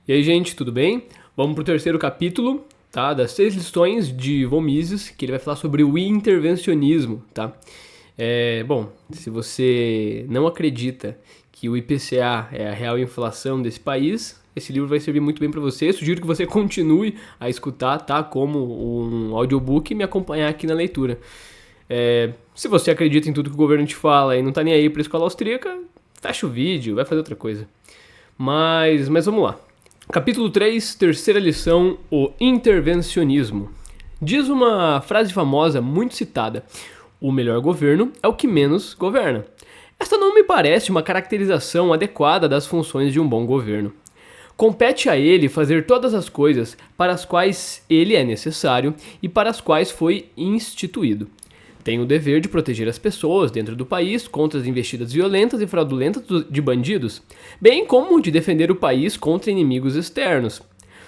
E aí, gente, tudo bem? Vamos para o terceiro capítulo, tá? Das 6 lições de Von Mises, que ele vai falar sobre o intervencionismo, tá? Bom, se você não acredita que o IPCA é a real inflação desse país, esse livro vai servir muito bem para você. Sugiro que você continue a escutar, tá? Como um audiobook e me acompanhar aqui na leitura. Se você acredita em tudo que o governo te fala e não tá nem aí para a escola austríaca, fecha o vídeo, vai fazer outra coisa. Mas vamos lá. Capítulo 3, terceira lição, o intervencionismo. Diz uma frase famosa, muito citada: o melhor governo é o que menos governa. Esta não me parece uma caracterização adequada das funções de um bom governo. Compete a ele fazer todas as coisas para as quais ele é necessário e para as quais foi instituído. Tem o dever de proteger as pessoas dentro do país contra as investidas violentas e fraudulentas de bandidos, bem como de defender o país contra inimigos externos.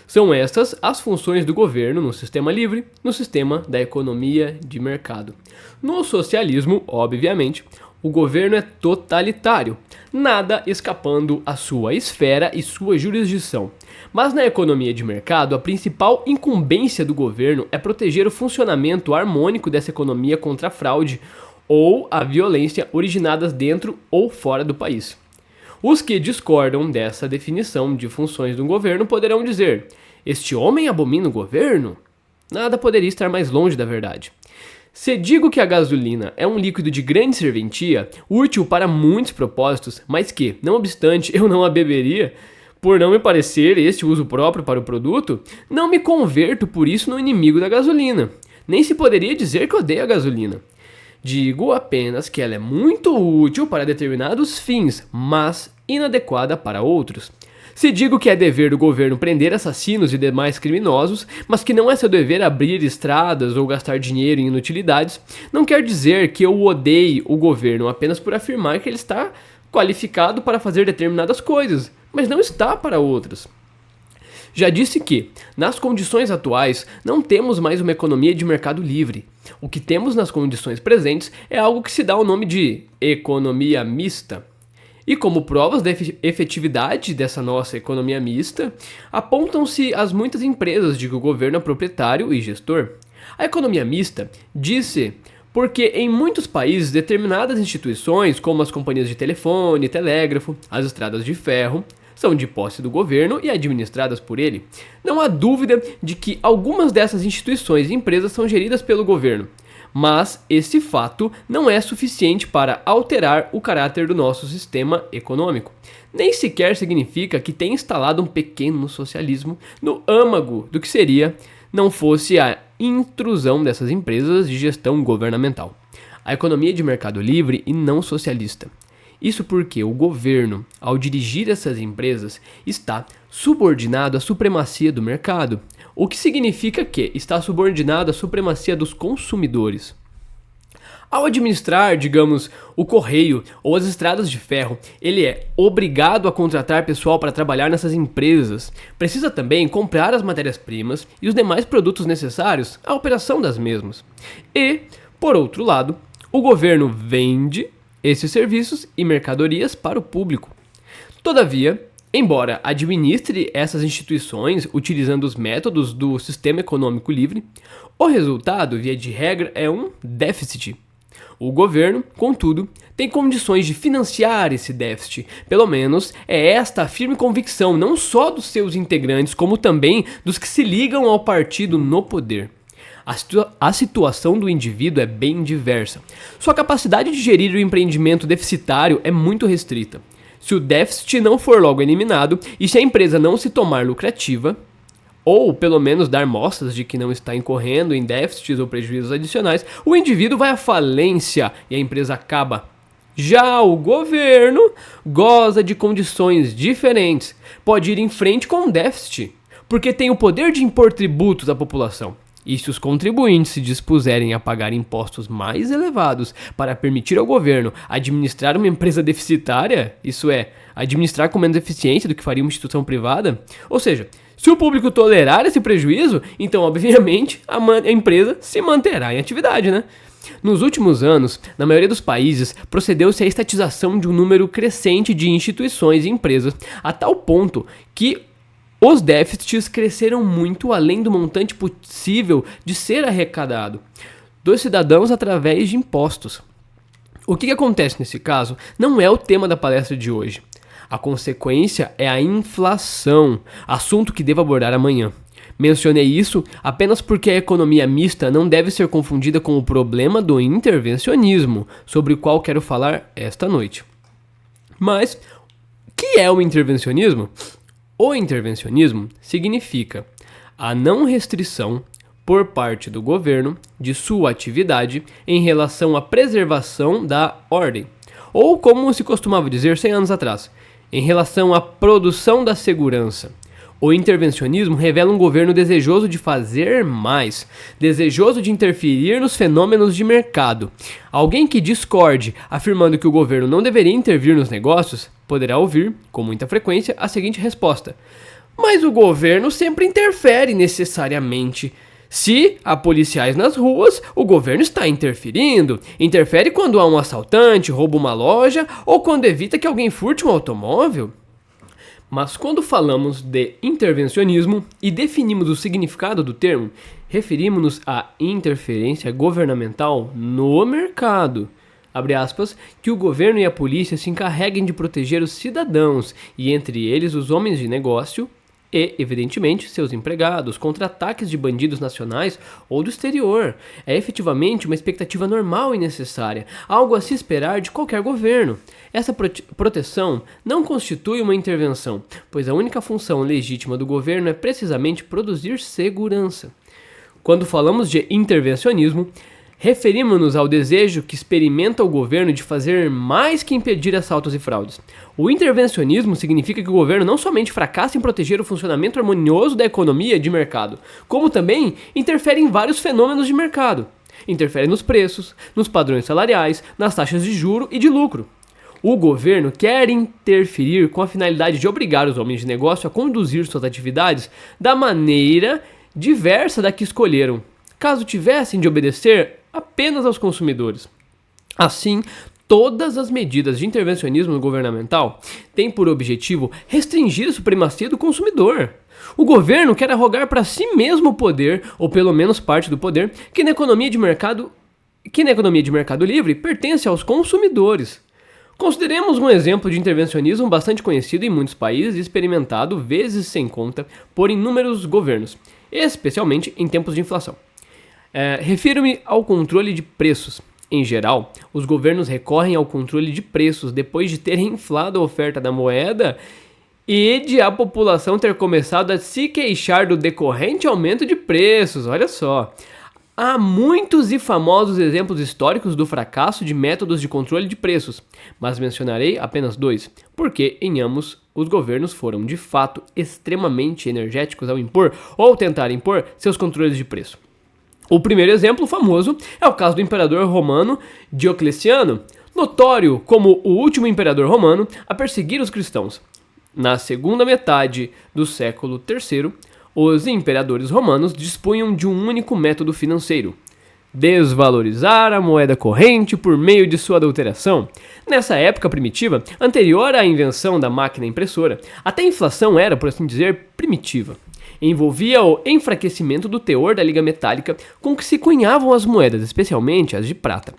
São estas as funções do governo no sistema livre, no sistema da economia de mercado. No socialismo, obviamente, o governo é totalitário, nada escapando à sua esfera e sua jurisdição. Mas na economia de mercado, a principal incumbência do governo é proteger o funcionamento harmônico dessa economia contra a fraude ou a violência originadas dentro ou fora do país. Os que discordam dessa definição de funções do governo poderão dizer: este homem abomina o governo? Nada poderia estar mais longe da verdade. Se digo que a gasolina é um líquido de grande serventia, útil para muitos propósitos, mas que, não obstante, eu não a beberia, por não me parecer este uso próprio para o produto, não me converto por isso no inimigo da gasolina. Nem se poderia dizer que odeio a gasolina. Digo apenas que ela é muito útil para determinados fins, mas inadequada para outros. Se digo que é dever do governo prender assassinos e demais criminosos, mas que não é seu dever abrir estradas ou gastar dinheiro em inutilidades, não quer dizer que eu odeie o governo apenas por afirmar que ele está qualificado para fazer determinadas coisas, mas não está para outras. Já disse que, nas condições atuais, não temos mais uma economia de mercado livre. O que temos nas condições presentes é algo que se dá o nome de economia mista. E como provas da efetividade dessa nossa economia mista, apontam-se as muitas empresas de que o governo é proprietário e gestor. A economia mista disse porque em muitos países determinadas instituições, como as companhias de telefone, telégrafo, as estradas de ferro, são de posse do governo e administradas por ele. Não há dúvida de que algumas dessas instituições e empresas são geridas pelo governo. Mas esse fato não é suficiente para alterar o caráter do nosso sistema econômico. Nem sequer significa que tenha instalado um pequeno socialismo no âmago do que seria, não fosse a intrusão dessas empresas de gestão governamental. A economia de mercado livre e não socialista. Isso porque o governo, ao dirigir essas empresas, está subordinado à supremacia do mercado, o que significa que está subordinado à supremacia dos consumidores. Ao administrar, digamos, o correio ou as estradas de ferro, ele é obrigado a contratar pessoal para trabalhar nessas empresas. Precisa também comprar as matérias-primas e os demais produtos necessários à operação das mesmas. E, por outro lado, o governo vende esses serviços e mercadorias para o público. Todavia, embora administre essas instituições utilizando os métodos do sistema econômico livre, o resultado, via de regra, é um déficit. O governo, contudo, tem condições de financiar esse déficit. Pelo menos é esta a firme convicção não só dos seus integrantes, como também dos que se ligam ao partido no poder. A situação do indivíduo é bem diversa. Sua capacidade de gerir o empreendimento deficitário é muito restrita. Se o déficit não for logo eliminado e se a empresa não se tomar lucrativa, ou pelo menos dar mostras de que não está incorrendo em déficits ou prejuízos adicionais, o indivíduo vai à falência e a empresa acaba. Já o governo goza de condições diferentes. Pode ir em frente com um déficit, porque tem o poder de impor tributos à população. E se os contribuintes se dispuserem a pagar impostos mais elevados para permitir ao governo administrar uma empresa deficitária, isso é, administrar com menos eficiência do que faria uma instituição privada, ou seja, se o público tolerar esse prejuízo, então obviamente a empresa se manterá em atividade, né? Nos últimos anos, na maioria dos países, procedeu-se à estatização de um número crescente de instituições e empresas, a tal ponto que Os déficits cresceram muito além do montante possível de ser arrecadado dos cidadãos através de impostos. O que acontece nesse caso não é o tema da palestra de hoje. A consequência é a inflação, assunto que devo abordar amanhã. Mencionei isso apenas porque a economia mista não deve ser confundida com o problema do intervencionismo, sobre o qual quero falar esta noite. Mas, o que é o intervencionismo? O intervencionismo significa a não restrição por parte do governo de sua atividade em relação à preservação da ordem, ou como se costumava dizer 100 anos atrás, em relação à produção da segurança. O intervencionismo revela um governo desejoso de fazer mais, desejoso de interferir nos fenômenos de mercado. Alguém que discorde, afirmando que o governo não deveria intervir nos negócios, poderá ouvir, com muita frequência, a seguinte resposta: mas o governo sempre interfere necessariamente. Se há policiais nas ruas, o governo está interferindo. Interfere quando há um assaltante, rouba uma loja ou quando evita que alguém furte um automóvel. Mas quando falamos de intervencionismo e definimos o significado do termo, referimos-nos à interferência governamental no mercado. Abre aspas, que o governo e a polícia se encarreguem de proteger os cidadãos e entre eles os homens de negócio e, evidentemente, seus empregados, contra ataques de bandidos nacionais ou do exterior. É efetivamente uma expectativa normal e necessária, algo a se esperar de qualquer governo. Essa proteção não constitui uma intervenção, pois a única função legítima do governo é precisamente produzir segurança. Quando falamos de intervencionismo, referimos-nos ao desejo que experimenta o governo de fazer mais que impedir assaltos e fraudes. O intervencionismo significa que o governo não somente fracassa em proteger o funcionamento harmonioso da economia de mercado, como também interfere em vários fenômenos de mercado. Interfere nos preços, nos padrões salariais, nas taxas de juro e de lucro. O governo quer interferir com a finalidade de obrigar os homens de negócio a conduzir suas atividades da maneira diversa da que escolheram, caso tivessem de obedecer apenas aos consumidores. Assim, todas as medidas de intervencionismo governamental têm por objetivo restringir a supremacia do consumidor. O governo quer arrogar para si mesmo o poder, ou pelo menos parte do poder, que na economia de mercado livre pertence aos consumidores. Consideremos um exemplo de intervencionismo bastante conhecido em muitos países e experimentado vezes sem conta por inúmeros governos, especialmente em tempos de inflação. Refiro-me ao controle de preços. Em geral, os governos recorrem ao controle de preços depois de terem inflado a oferta da moeda e de a população ter começado a se queixar do decorrente aumento de preços. Olha só. Há muitos e famosos exemplos históricos do fracasso de métodos de controle de preços, mas mencionarei apenas 2, porque em ambos os governos foram de fato extremamente energéticos ao impor ou tentar impor seus controles de preço. O primeiro exemplo famoso é o caso do imperador romano Diocleciano, notório como o último imperador romano a perseguir os cristãos. Na segunda metade do século III, os imperadores romanos dispunham de um único método financeiro: desvalorizar a moeda corrente por meio de sua adulteração. Nessa época primitiva, anterior à invenção da máquina impressora, até a inflação era, por assim dizer, primitiva. Envolvia o enfraquecimento do teor da liga metálica com que se cunhavam as moedas, especialmente as de prata.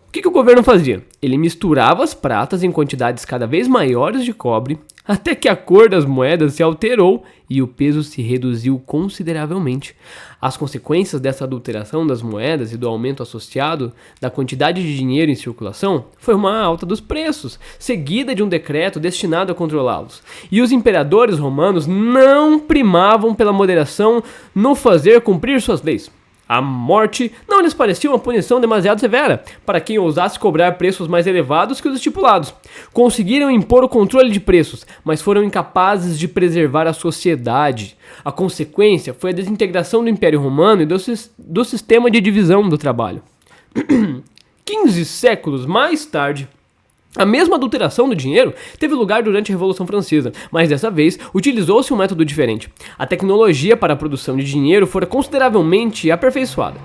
O que o governo fazia? Ele misturava as pratas em quantidades cada vez maiores de cobre, até que a cor das moedas se alterou e o peso se reduziu consideravelmente. As consequências dessa adulteração das moedas e do aumento associado da quantidade de dinheiro em circulação foi uma alta dos preços, seguida de um decreto destinado a controlá-los. E os imperadores romanos não primavam pela moderação no fazer cumprir suas leis. A morte não lhes parecia uma punição demasiado severa para quem ousasse cobrar preços mais elevados que os estipulados. Conseguiram impor o controle de preços, mas foram incapazes de preservar a sociedade. A consequência foi a desintegração do Império Romano e do sistema de divisão do trabalho. 15 séculos mais tarde, a mesma adulteração do dinheiro teve lugar durante a Revolução Francesa, mas dessa vez utilizou-se um método diferente. A tecnologia para a produção de dinheiro fora consideravelmente aperfeiçoada.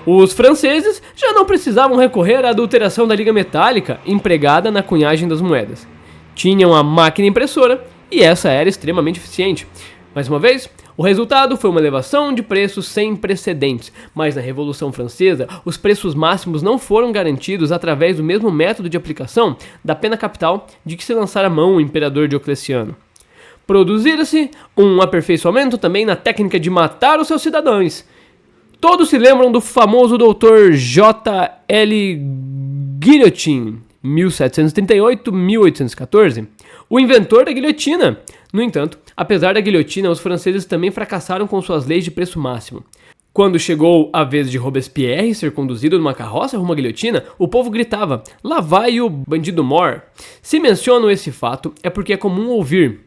Os franceses já não precisavam recorrer à adulteração da liga metálica empregada na cunhagem das moedas. Tinham a máquina impressora e essa era extremamente eficiente. Mais uma vez, o resultado foi uma elevação de preços sem precedentes, mas na Revolução Francesa, os preços máximos não foram garantidos através do mesmo método de aplicação da pena capital de que se lançara mão o imperador Diocleciano. Produzira-se um aperfeiçoamento também na técnica de matar os seus cidadãos. Todos se lembram do famoso Dr. J.L. Guillotin, 1738-1814, o inventor da guilhotina. No entanto, apesar da guilhotina, os franceses também fracassaram com suas leis de preço máximo. Quando chegou a vez de Robespierre ser conduzido numa carroça rumo à guilhotina, o povo gritava: "Lá vai o bandido mor!". Se menciono esse fato, é porque é comum ouvir: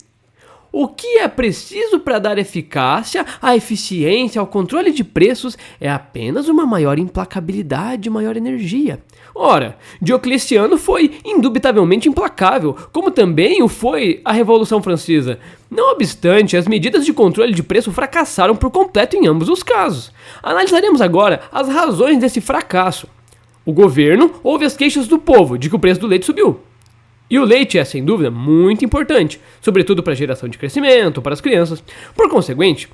"O que é preciso para dar eficácia, à eficiência, ao controle de preços é apenas uma maior implacabilidade e maior energia". Ora, Diocleciano foi indubitavelmente implacável, como também o foi a Revolução Francesa. Não obstante, as medidas de controle de preço fracassaram por completo em ambos os casos. Analisaremos agora as razões desse fracasso. O governo ouve as queixas do povo de que o preço do leite subiu. E o leite é, sem dúvida, muito importante, sobretudo para a geração de crescimento, para as crianças. Por conseguinte,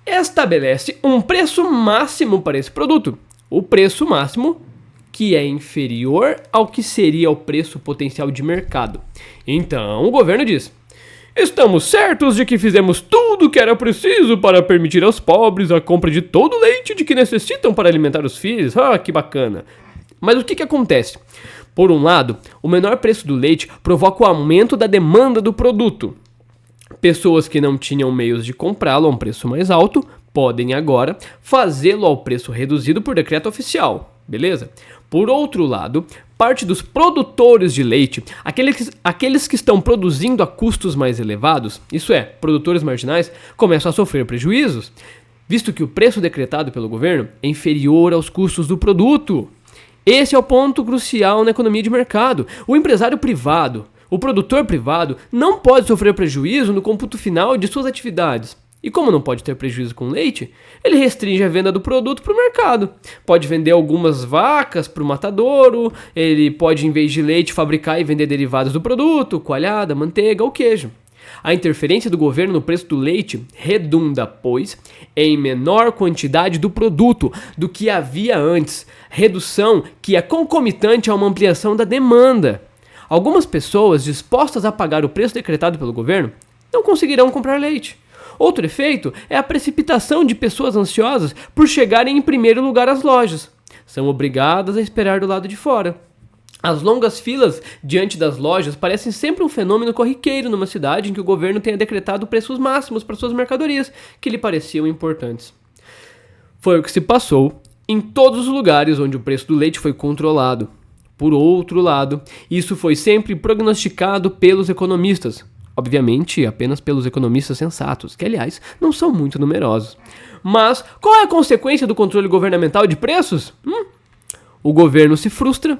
estabelece um preço máximo para esse produto. O preço máximo que é inferior ao que seria o preço potencial de mercado. Então, o governo diz: "Estamos certos de que fizemos tudo o que era preciso para permitir aos pobres a compra de todo o leite de que necessitam para alimentar os filhos". Que bacana! Mas o que acontece? Por um lado, o menor preço do leite provoca o aumento da demanda do produto. Pessoas que não tinham meios de comprá-lo a um preço mais alto podem agora fazê-lo ao preço reduzido por decreto oficial, beleza? Por outro lado, parte dos produtores de leite, aqueles que estão produzindo a custos mais elevados, isso é, produtores marginais, começam a sofrer prejuízos, visto que o preço decretado pelo governo é inferior aos custos do produto. Esse é o ponto crucial na economia de mercado. O empresário privado, o produtor privado, não pode sofrer prejuízo no cômputo final de suas atividades. E como não pode ter prejuízo com leite, ele restringe a venda do produto para o mercado. Pode vender algumas vacas para o matadouro, ele pode, em vez de leite, fabricar e vender derivados do produto, coalhada, manteiga ou queijo. A interferência do governo no preço do leite redunda, pois, em menor quantidade do produto do que havia antes, redução que é concomitante a uma ampliação da demanda. Algumas pessoas dispostas a pagar o preço decretado pelo governo não conseguirão comprar leite. Outro efeito é a precipitação de pessoas ansiosas por chegarem em primeiro lugar às lojas. São obrigadas a esperar do lado de fora. As longas filas diante das lojas parecem sempre um fenômeno corriqueiro numa cidade em que o governo tenha decretado preços máximos para suas mercadorias que lhe pareciam importantes. Foi o que se passou em todos os lugares onde o preço do leite foi controlado. Por outro lado, isso foi sempre prognosticado pelos economistas. Obviamente, apenas pelos economistas sensatos, que, aliás, não são muito numerosos. Mas qual é a consequência do controle governamental de preços? O governo se frustra,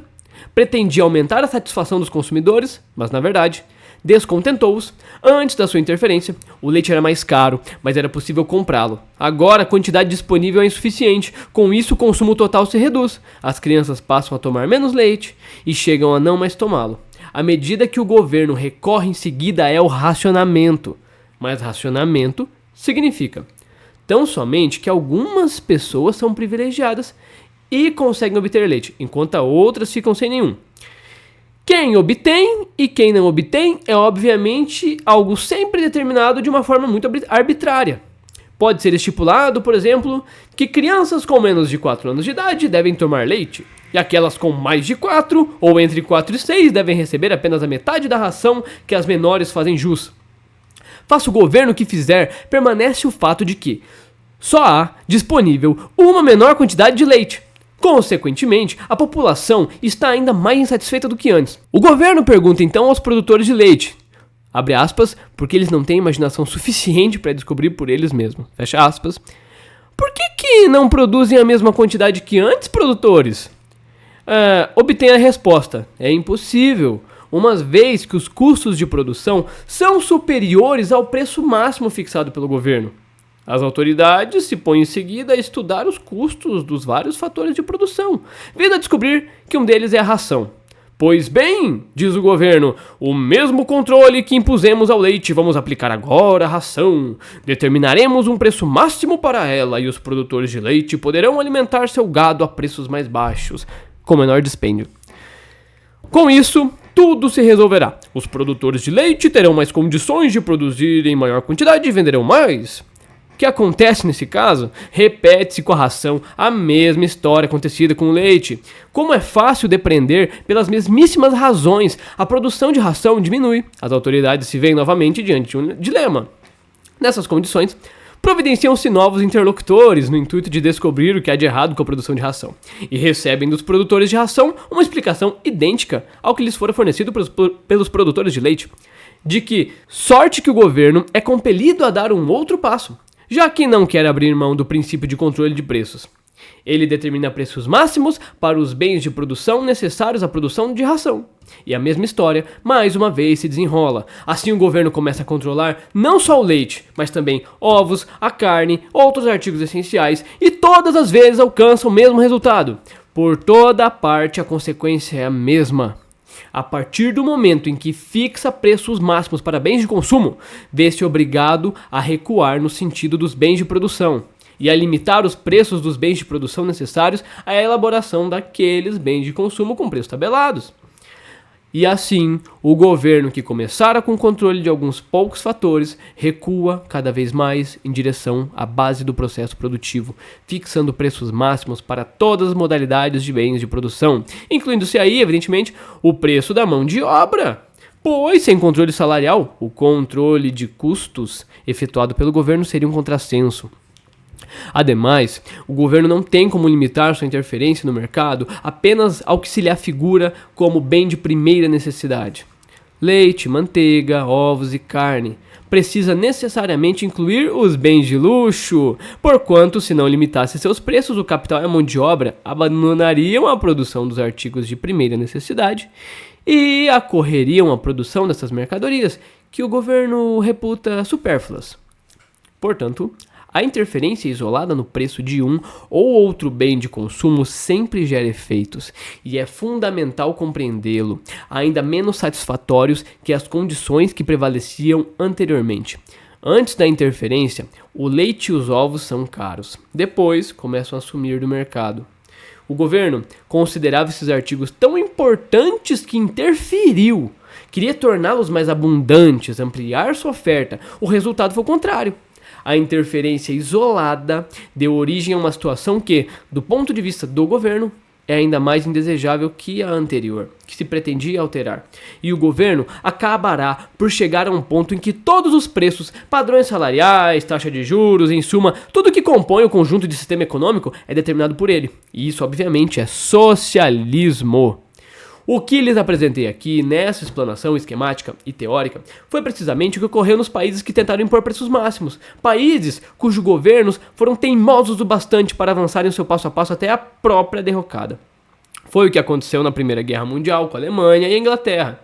pretendia aumentar a satisfação dos consumidores, mas, na verdade, descontentou-os. Antes da sua interferência, o leite era mais caro, mas era possível comprá-lo. Agora, a quantidade disponível é insuficiente. Com isso, o consumo total se reduz. As crianças passam a tomar menos leite e chegam a não mais tomá-lo. A medida que o governo recorre em seguida é o racionamento. Mas racionamento significa tão somente que algumas pessoas são privilegiadas e conseguem obter leite, enquanto outras ficam sem nenhum. Quem obtém e quem não obtém é obviamente algo sempre determinado de uma forma muito arbitrária. Pode ser estipulado, por exemplo, que crianças com menos de 4 anos de idade devem tomar leite, e aquelas com mais de 4, ou entre 4 e 6, devem receber apenas a metade da ração que as menores fazem jus. Faça o governo o que fizer, permanece o fato de que só há disponível uma menor quantidade de leite. Consequentemente, a população está ainda mais insatisfeita do que antes. O governo pergunta então aos produtores de leite, abre aspas, porque eles não têm imaginação suficiente para descobrir por eles mesmos, fecha aspas, por que não produzem a mesma quantidade que antes, produtores? Obtém a resposta, é impossível, uma vez que os custos de produção são superiores ao preço máximo fixado pelo governo. As autoridades se põem em seguida a estudar os custos dos vários fatores de produção, vindo a descobrir que um deles é a ração. Pois bem, diz o governo, o mesmo controle que impusemos ao leite vamos aplicar agora à ração. Determinaremos um preço máximo para ela e os produtores de leite poderão alimentar seu gado a preços mais baixos, com menor dispêndio. Com isso, tudo se resolverá. Os produtores de leite terão mais condições de produzir em maior quantidade e venderão mais. O que acontece nesse caso? Repete-se com a ração a mesma história acontecida com o leite. Como é fácil depreender, pelas mesmíssimas razões, a produção de ração diminui. As autoridades se veem novamente diante de um dilema. Nessas condições, providenciam-se novos interlocutores no intuito de descobrir o que há de errado com a produção de ração e recebem dos produtores de ração uma explicação idêntica ao que lhes fora fornecido pelos produtores de leite, de que sorte que o governo é compelido a dar um outro passo, já que não quer abrir mão do princípio de controle de preços. Ele determina preços máximos para os bens de produção necessários à produção de ração. E a mesma história, mais uma vez, se desenrola. Assim o governo começa a controlar não só o leite, mas também ovos, a carne, outros artigos essenciais e todas as vezes alcança o mesmo resultado. Por toda a parte a consequência é a mesma. A partir do momento em que fixa preços máximos para bens de consumo, vê-se obrigado a recuar no sentido dos bens de produção e a limitar os preços dos bens de produção necessários à elaboração daqueles bens de consumo com preços tabelados. E assim, o governo que começara com o controle de alguns poucos fatores, recua cada vez mais em direção à base do processo produtivo, fixando preços máximos para todas as modalidades de bens de produção, incluindo-se aí, evidentemente, o preço da mão de obra. Pois, sem controle salarial, o controle de custos efetuado pelo governo seria um contrassenso. Ademais, o governo não tem como limitar sua interferência no mercado apenas ao que se lhe afigura como bem de primeira necessidade. Leite, manteiga, ovos e carne. Precisa necessariamente incluir os bens de luxo, porquanto, se não limitasse seus preços, o capital e a mão de obra abandonariam a produção dos artigos de primeira necessidade e acorreriam à produção dessas mercadorias que o governo reputa supérfluas. Portanto, a interferência isolada no preço de um ou outro bem de consumo sempre gera efeitos, e é fundamental compreendê-lo, ainda menos satisfatórios que as condições que prevaleciam anteriormente. Antes da interferência, o leite e os ovos são caros, depois começam a sumir do mercado. O governo considerava esses artigos tão importantes que interferiu, queria torná-los mais abundantes, ampliar sua oferta. O resultado foi o contrário. A interferência isolada deu origem a uma situação que, do ponto de vista do governo, é ainda mais indesejável que a anterior, que se pretendia alterar. E o governo acabará por chegar a um ponto em que todos os preços, padrões salariais, taxa de juros, em suma, tudo que compõe o conjunto de sistema econômico é determinado por ele. E isso, obviamente, é socialismo. O que lhes apresentei aqui nessa explanação esquemática e teórica foi precisamente o que ocorreu nos países que tentaram impor preços máximos, países cujos governos foram teimosos o bastante para avançarem o seu passo a passo até a própria derrocada. Foi o que aconteceu na Primeira Guerra Mundial com a Alemanha e a Inglaterra.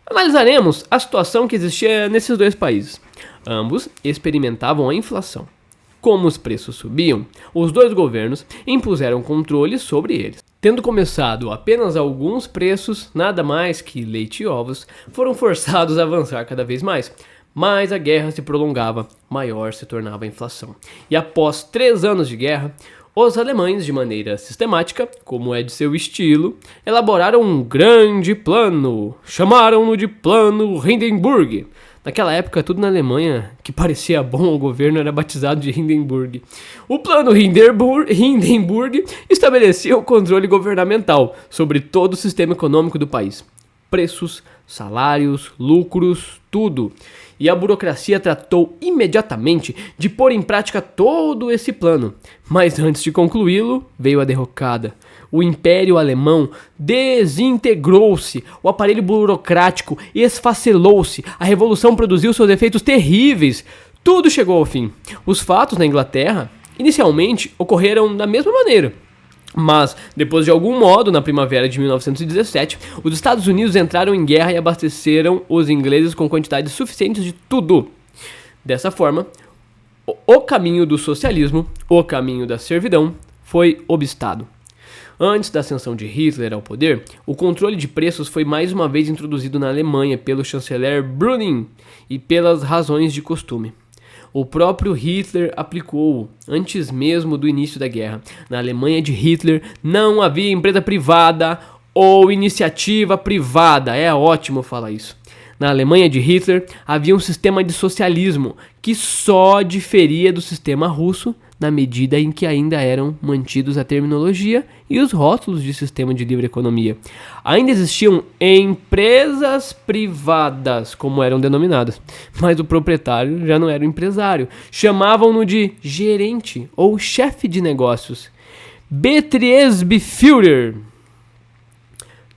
Analisaremos a situação que existia nesses dois países. Ambos experimentavam a inflação. Como os preços subiam, os dois governos impuseram controle sobre eles. Tendo começado apenas alguns preços, nada mais que leite e ovos, foram forçados a avançar cada vez mais. Mais a guerra se prolongava, maior se tornava a inflação. E após 3 anos de guerra, os alemães, de maneira sistemática, como é de seu estilo, elaboraram um grande plano. Chamaram-no de Plano Hindenburg. Naquela época, tudo na Alemanha que parecia bom ao governo era batizado de Hindenburg. O Plano Hindenburg estabelecia o controle governamental sobre todo o sistema econômico do país. Preços, salários, lucros, tudo. E a burocracia tratou imediatamente de pôr em prática todo esse plano. Mas antes de concluí-lo, veio a derrocada. O Império Alemão desintegrou-se, o aparelho burocrático esfacelou-se, a Revolução produziu seus efeitos terríveis. Tudo chegou ao fim. Os fatos na Inglaterra, inicialmente, ocorreram da mesma maneira. Mas, depois de algum modo, na primavera de 1917, os Estados Unidos entraram em guerra e abasteceram os ingleses com quantidades suficientes de tudo. Dessa forma, o caminho do socialismo, o caminho da servidão, foi obstado. Antes da ascensão de Hitler ao poder, o controle de preços foi mais uma vez introduzido na Alemanha pelo chanceler Brüning e pelas razões de costume. O próprio Hitler aplicou-o antes mesmo do início da guerra. Na Alemanha de Hitler não havia empresa privada ou iniciativa privada. É ótimo falar isso. Na Alemanha de Hitler havia um sistema de socialismo que só diferia do sistema russo na medida em que ainda eram mantidos a terminologia e os rótulos de sistema de livre economia. Ainda existiam empresas privadas, como eram denominadas, mas o proprietário já não era o empresário. Chamavam-no de gerente ou chefe de negócios. Betriebsführer.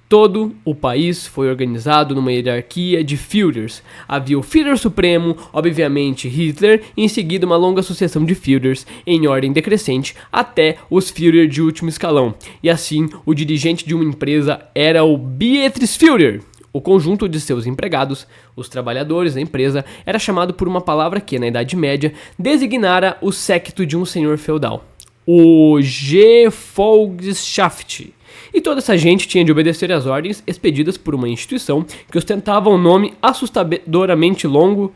Todo o país foi organizado numa hierarquia de Führers. Havia o Führer Supremo, obviamente Hitler, e em seguida uma longa sucessão de Führers, em ordem decrescente, até os Führer de último escalão. E assim, o dirigente de uma empresa era o Betriebsführer. O conjunto de seus empregados, os trabalhadores da empresa, era chamado por uma palavra que, na Idade Média, designara o séquito de um senhor feudal. O Gefolgschaft. E toda essa gente tinha de obedecer às ordens expedidas por uma instituição que ostentava um nome assustadoramente longo.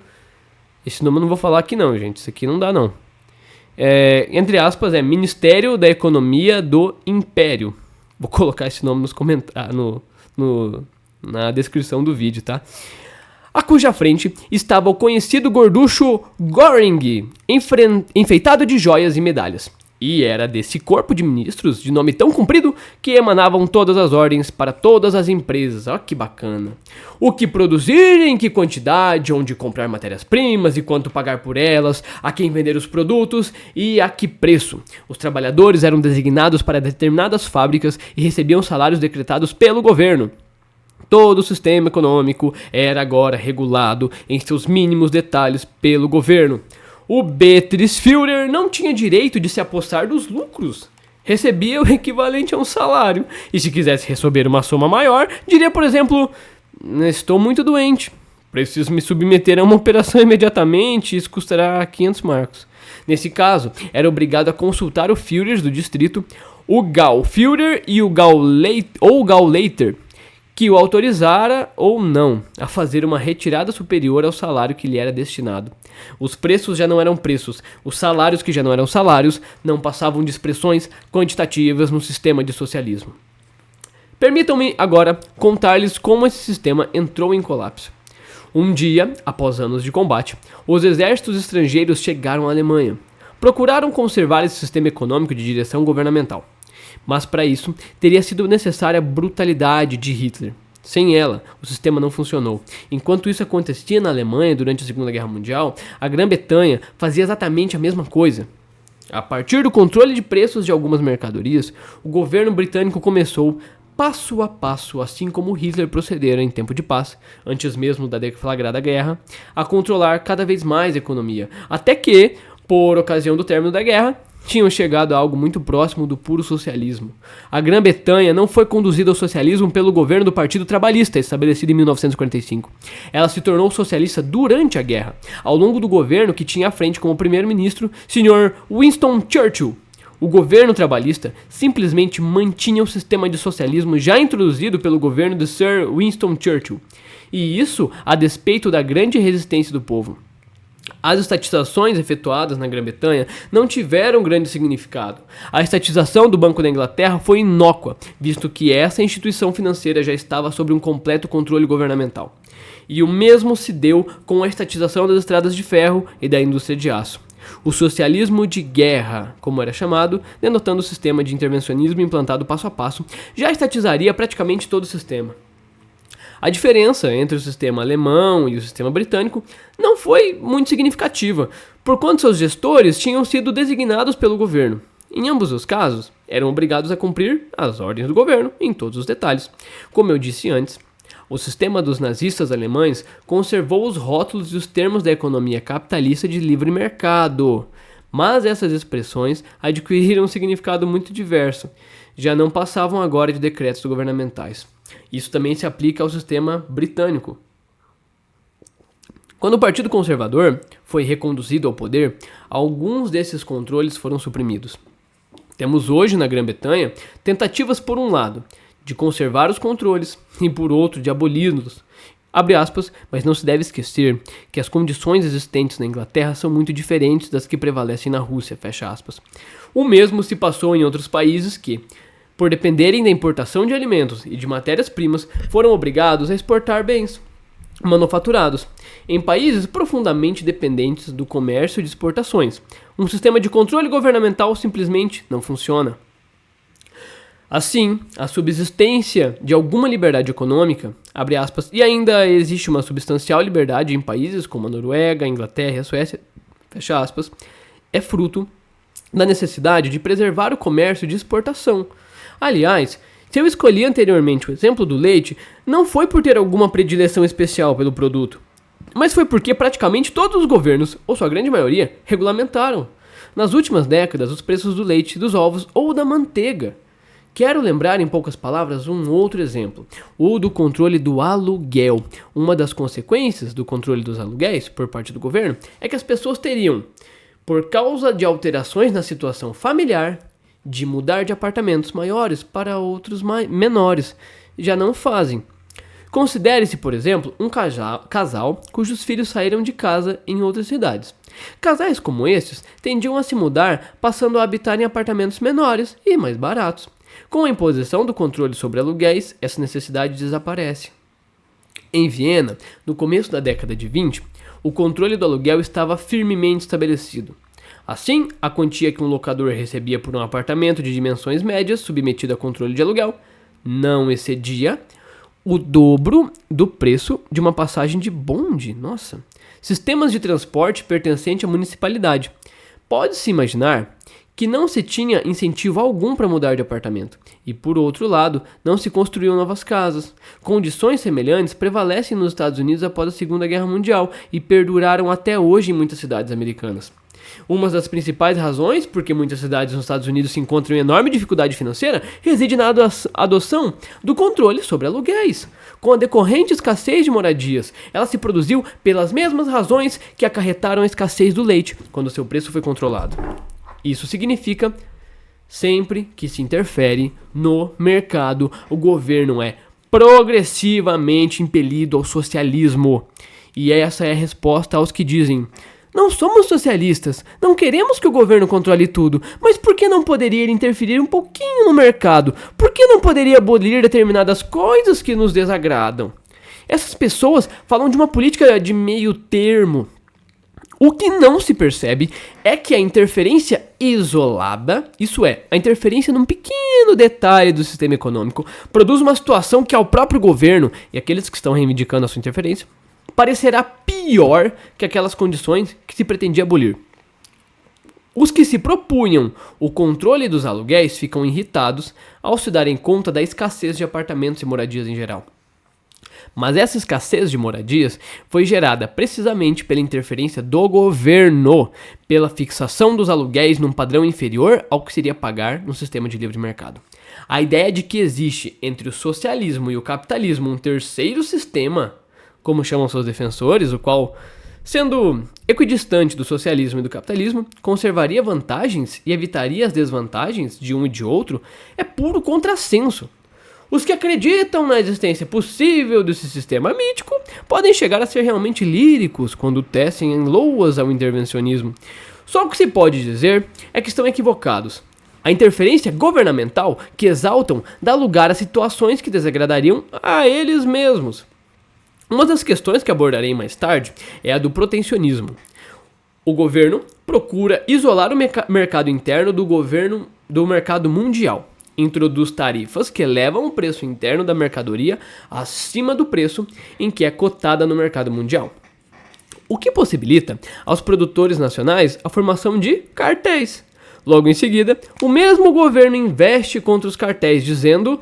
Esse nome eu não vou falar aqui não, gente. Isso aqui não dá não. Entre aspas, é Ministério da Economia do Império. Vou colocar esse nome nos comentários, na descrição do vídeo, tá? A cuja frente estava o conhecido gorducho Göring, enfeitado de joias e medalhas. E era desse corpo de ministros, de nome tão comprido, que emanavam todas as ordens para todas as empresas. Olha que bacana. O que produzir, em que quantidade, onde comprar matérias-primas e quanto pagar por elas, a quem vender os produtos e a que preço. Os trabalhadores eram designados para determinadas fábricas e recebiam salários decretados pelo governo. Todo o sistema econômico era agora regulado em seus mínimos detalhes pelo governo. O Betriebsführer não tinha direito de se apossar dos lucros. Recebia o equivalente a um salário. E se quisesse receber uma soma maior, diria, por exemplo, estou muito doente, preciso me submeter a uma operação imediatamente, isso custará 500 marcos. Nesse caso, era obrigado a consultar o Führer do distrito, o Gauführer e o Gauleiter, que o autorizara ou não a fazer uma retirada superior ao salário que lhe era destinado. Os preços já não eram preços, os salários que já não eram salários não passavam de expressões quantitativas no sistema de socialismo. Permitam-me agora contar-lhes como esse sistema entrou em colapso. Um dia, após anos de combate, os exércitos estrangeiros chegaram à Alemanha. Procuraram conservar esse sistema econômico de direção governamental. Mas para isso, teria sido necessária a brutalidade de Hitler. Sem ela, o sistema não funcionou. Enquanto isso acontecia na Alemanha durante a Segunda Guerra Mundial, a Grã-Bretanha fazia exatamente a mesma coisa. A partir do controle de preços de algumas mercadorias, o governo britânico começou, passo a passo, assim como Hitler procedera em tempo de paz, antes mesmo da deflagrada guerra, a controlar cada vez mais a economia, até que, por ocasião do término da guerra, tinham chegado a algo muito próximo do puro socialismo. A Grã-Bretanha não foi conduzida ao socialismo pelo governo do Partido Trabalhista, estabelecido em 1945. Ela se tornou socialista durante a guerra, ao longo do governo que tinha à frente como primeiro-ministro Sr. Winston Churchill. O governo trabalhista simplesmente mantinha o sistema de socialismo já introduzido pelo governo de Sir Winston Churchill, e isso a despeito da grande resistência do povo. As estatizações efetuadas na Grã-Bretanha não tiveram grande significado. A estatização do Banco da Inglaterra foi inócua, visto que essa instituição financeira já estava sob um completo controle governamental. E o mesmo se deu com a estatização das estradas de ferro e da indústria de aço. O socialismo de guerra, como era chamado, denotando o sistema de intervencionismo implantado passo a passo, já estatizaria praticamente todo o sistema. A diferença entre o sistema alemão e o sistema britânico não foi muito significativa, porquanto seus gestores tinham sido designados pelo governo. Em ambos os casos, eram obrigados a cumprir as ordens do governo em todos os detalhes. Como eu disse antes, o sistema dos nazistas alemães conservou os rótulos e os termos da economia capitalista de livre mercado, mas essas expressões adquiriram um significado muito diverso. Já não passavam agora de decretos governamentais. Isso também se aplica ao sistema britânico. Quando o Partido Conservador foi reconduzido ao poder, alguns desses controles foram suprimidos. Temos hoje na Grã-Bretanha tentativas, por um lado, de conservar os controles e por outro, de aboli-los. Abre aspas, mas não se deve esquecer que as condições existentes na Inglaterra são muito diferentes das que prevalecem na Rússia, fecha aspas. O mesmo se passou em outros países que, por dependerem da importação de alimentos e de matérias-primas, foram obrigados a exportar bens manufaturados. Em países profundamente dependentes do comércio de exportações, um sistema de controle governamental simplesmente não funciona. Assim, a subsistência de alguma liberdade econômica, abre aspas, e ainda existe uma substancial liberdade em países como a Noruega, a Inglaterra e a Suécia, fecha aspas, é fruto da necessidade de preservar o comércio de exportação. Aliás, se eu escolhi anteriormente o exemplo do leite, não foi por ter alguma predileção especial pelo produto, mas foi porque praticamente todos os governos, ou sua grande maioria, regulamentaram, nas últimas décadas, os preços do leite, dos ovos ou da manteiga. Quero lembrar em poucas palavras um outro exemplo, o do controle do aluguel. Uma das consequências do controle dos aluguéis por parte do governo é que as pessoas teriam, por causa de alterações na situação familiar, de mudar de apartamentos maiores para outros menores. Já não fazem. Considere-se, por exemplo, um casal cujos filhos saíram de casa em outras cidades. Casais como estes tendiam a se mudar, passando a habitar em apartamentos menores e mais baratos. Com a imposição do controle sobre aluguéis, essa necessidade desaparece. Em Viena, no começo da década de 20, o controle do aluguel estava firmemente estabelecido. Assim, a quantia que um locador recebia por um apartamento de dimensões médias submetido a controle de aluguel não excedia o dobro do preço de uma passagem de bonde. Nossa! Sistemas de transporte pertencente à municipalidade. Pode-se imaginar que não se tinha incentivo algum para mudar de apartamento. E, por outro lado, não se construíam novas casas. Condições semelhantes prevalecem nos Estados Unidos após a Segunda Guerra Mundial e perduraram até hoje em muitas cidades americanas. Uma das principais razões por que muitas cidades nos Estados Unidos se encontram em enorme dificuldade financeira reside na adoção do controle sobre aluguéis. Com a decorrente escassez de moradias, ela se produziu pelas mesmas razões que acarretaram a escassez do leite, quando seu preço foi controlado. Isso significa, sempre que se interfere no mercado, o governo é progressivamente impelido ao socialismo. E essa é a resposta aos que dizem: não somos socialistas, não queremos que o governo controle tudo, mas por que não poderia interferir um pouquinho no mercado? Por que não poderia abolir determinadas coisas que nos desagradam? Essas pessoas falam de uma política de meio termo. O que não se percebe é que a interferência isolada, isso é, a interferência num pequeno detalhe do sistema econômico, produz uma situação que ao próprio governo e aqueles que estão reivindicando a sua interferência parecerá pior que aquelas condições que se pretendia abolir. Os que se propunham o controle dos aluguéis ficam irritados ao se darem conta da escassez de apartamentos e moradias em geral. Mas essa escassez de moradias foi gerada precisamente pela interferência do governo, pela fixação dos aluguéis num padrão inferior ao que seria pagar no sistema de livre mercado. A ideia de que existe entre o socialismo e o capitalismo um terceiro sistema, como chamam seus defensores, o qual, sendo equidistante do socialismo e do capitalismo, conservaria vantagens e evitaria as desvantagens de um e de outro, é puro contrassenso. Os que acreditam na existência possível desse sistema mítico podem chegar a ser realmente líricos quando tecem em loas ao intervencionismo. Só o que se pode dizer é que estão equivocados. A interferência governamental que exaltam dá lugar a situações que desagradariam a eles mesmos. Uma das questões que abordarei mais tarde é a do protecionismo. O governo procura isolar o mercado interno do mercado mundial. Introduz tarifas que elevam o preço interno da mercadoria acima do preço em que é cotada no mercado mundial, o que possibilita aos produtores nacionais a formação de cartéis. Logo em seguida, o mesmo governo investe contra os cartéis, dizendo: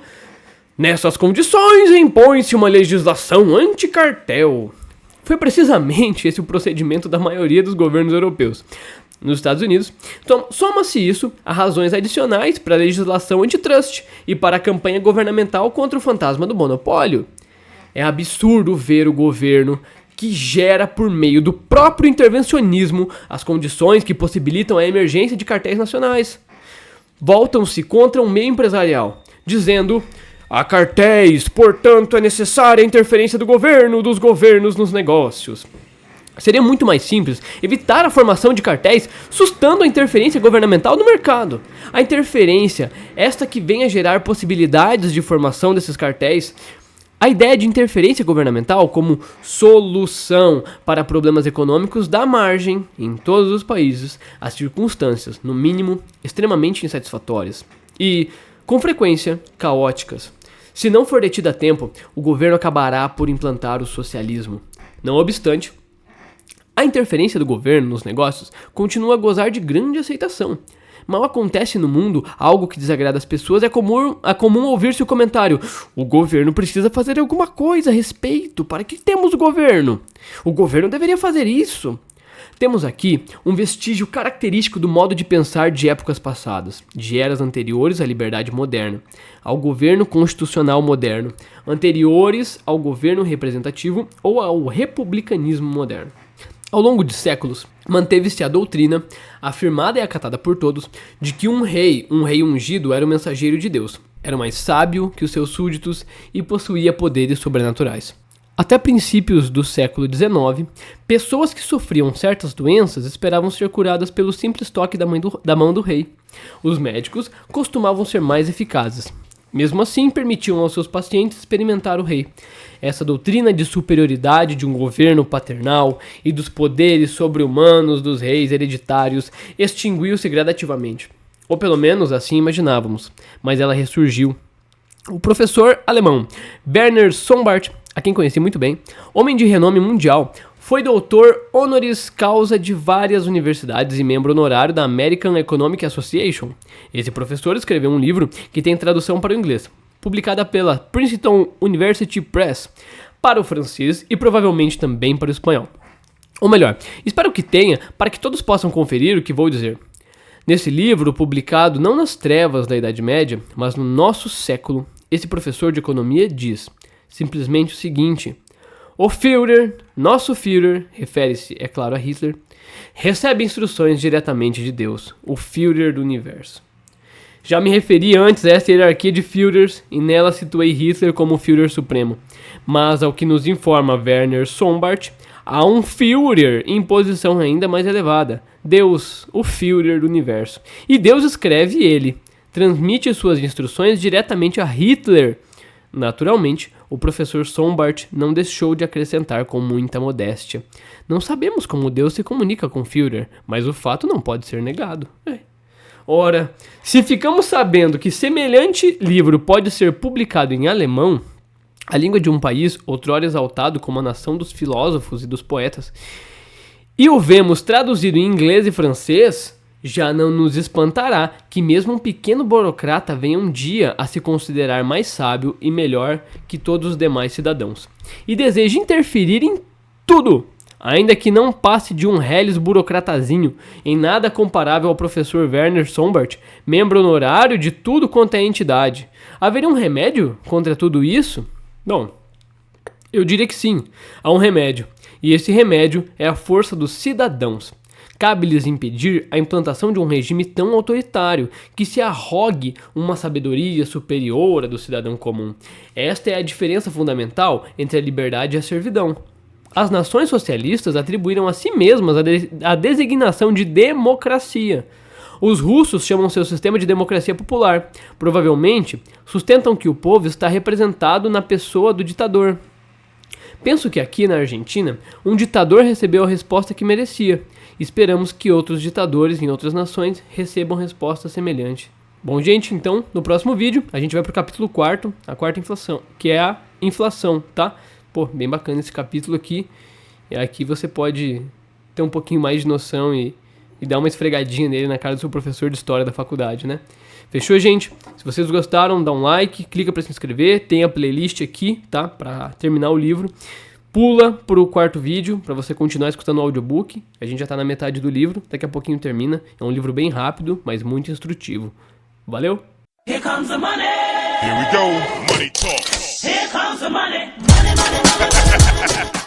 nessas condições impõe-se uma legislação anti-cartel. Foi precisamente esse o procedimento da maioria dos governos europeus. Nos Estados Unidos, soma-se isso a razões adicionais para a legislação antitrust e para a campanha governamental contra o fantasma do monopólio. É absurdo ver o governo que gera por meio do próprio intervencionismo as condições que possibilitam a emergência de cartéis nacionais. voltam-se contra o meio empresarial, dizendo: há cartéis, portanto é necessária a interferência do governo, dos governos nos negócios. Seria muito mais simples evitar a formação de cartéis, sustando a interferência governamental no mercado. A interferência, esta que vem a gerar possibilidades de formação desses cartéis. A ideia de interferência governamental como solução para problemas econômicos dá margem, em todos os países, a circunstâncias, no mínimo, extremamente insatisfatórias e, com frequência, caóticas. Se não for detido a tempo, o governo acabará por implantar o socialismo. Não obstante, a interferência do governo nos negócios continua a gozar de grande aceitação. Mal acontece no mundo algo que desagrada as pessoas, é comum ouvir-se o comentário: o governo precisa fazer alguma coisa a respeito. Para que temos o governo? O governo deveria fazer isso. Temos aqui um vestígio característico do modo de pensar de épocas passadas, de eras anteriores à liberdade moderna, ao governo constitucional moderno, anteriores ao governo representativo ou ao republicanismo moderno. Ao longo de séculos, manteve-se a doutrina, afirmada e acatada por todos, de que um rei ungido era o mensageiro de Deus, era mais sábio que os seus súditos e possuía poderes sobrenaturais. Até princípios do século XIX, pessoas que sofriam certas doenças esperavam ser curadas pelo simples toque da mão do rei. Os médicos costumavam ser mais eficazes. Mesmo assim, permitiam aos seus pacientes experimentar o rei. Essa doutrina de superioridade de um governo paternal e dos poderes sobre-humanos dos reis hereditários extinguiu-se gradativamente. Ou pelo menos assim imaginávamos, mas ela ressurgiu. O professor alemão Werner Sombart, a quem conheci muito bem, homem de renome mundial, foi doutor honoris causa de várias universidades e membro honorário da American Economic Association. Esse professor escreveu um livro que tem tradução para o inglês, publicada pela Princeton University Press, para o francês e provavelmente também para o espanhol. Ou melhor, espero que tenha, para que todos possam conferir o que vou dizer. Nesse livro, publicado não nas trevas da Idade Média, mas no nosso século, esse professor de economia diz simplesmente o seguinte: o Führer, nosso Führer, refere-se, é claro, a Hitler, recebe instruções diretamente de Deus, o Führer do universo. Já me referi antes a essa hierarquia de Führers e nela situei Hitler como o Führer supremo. Mas, ao que nos informa Werner Sombart, há um Führer em posição ainda mais elevada, Deus, o Führer do universo. E Deus escreve ele, transmite suas instruções diretamente a Hitler. Naturalmente, o professor Sombart não deixou de acrescentar com muita modéstia: não sabemos como Deus se comunica com Führer, mas o fato não pode ser negado. Ora, se ficamos sabendo que semelhante livro pode ser publicado em alemão, a língua de um país outrora exaltado como a nação dos filósofos e dos poetas, e o vemos traduzido em inglês e francês, já não nos espantará que mesmo um pequeno burocrata venha um dia a se considerar mais sábio e melhor que todos os demais cidadãos, e deseje interferir em tudo, ainda que não passe de um reles burocratazinho, em nada comparável ao professor Werner Sombart, membro honorário de tudo quanto é entidade. Haveria um remédio contra tudo isso? Bom, eu diria que sim, há um remédio, e esse remédio é a força dos cidadãos. Cabe-lhes impedir a implantação de um regime tão autoritário que se arrogue uma sabedoria superior à do cidadão comum. Esta é a diferença fundamental entre a liberdade e a servidão. As nações socialistas atribuíram a si mesmas a designação de democracia. Os russos chamam seu sistema de democracia popular. Provavelmente, sustentam que o povo está representado na pessoa do ditador. Penso que aqui na Argentina, um ditador recebeu a resposta que merecia. Esperamos que outros ditadores em outras nações recebam resposta semelhante. Bom, gente, então, no próximo vídeo, a gente vai para o capítulo 4, a quarta inflação, que é a inflação, tá? Pô, bem bacana esse capítulo aqui. E aqui você pode ter um pouquinho mais de noção e dar uma esfregadinha nele na cara do seu professor de história da faculdade, né? Fechou, gente? Se vocês gostaram, dá um like, clica para se inscrever, tem a playlist aqui, tá? Para terminar o livro. Pula pro quarto vídeo para você continuar escutando o audiobook. A gente já tá na metade do livro, daqui a pouquinho termina. É um livro bem rápido, mas muito instrutivo. Valeu! Here comes the money. Here we go. Money talk. Here comes the money. Money, money, money, money, money.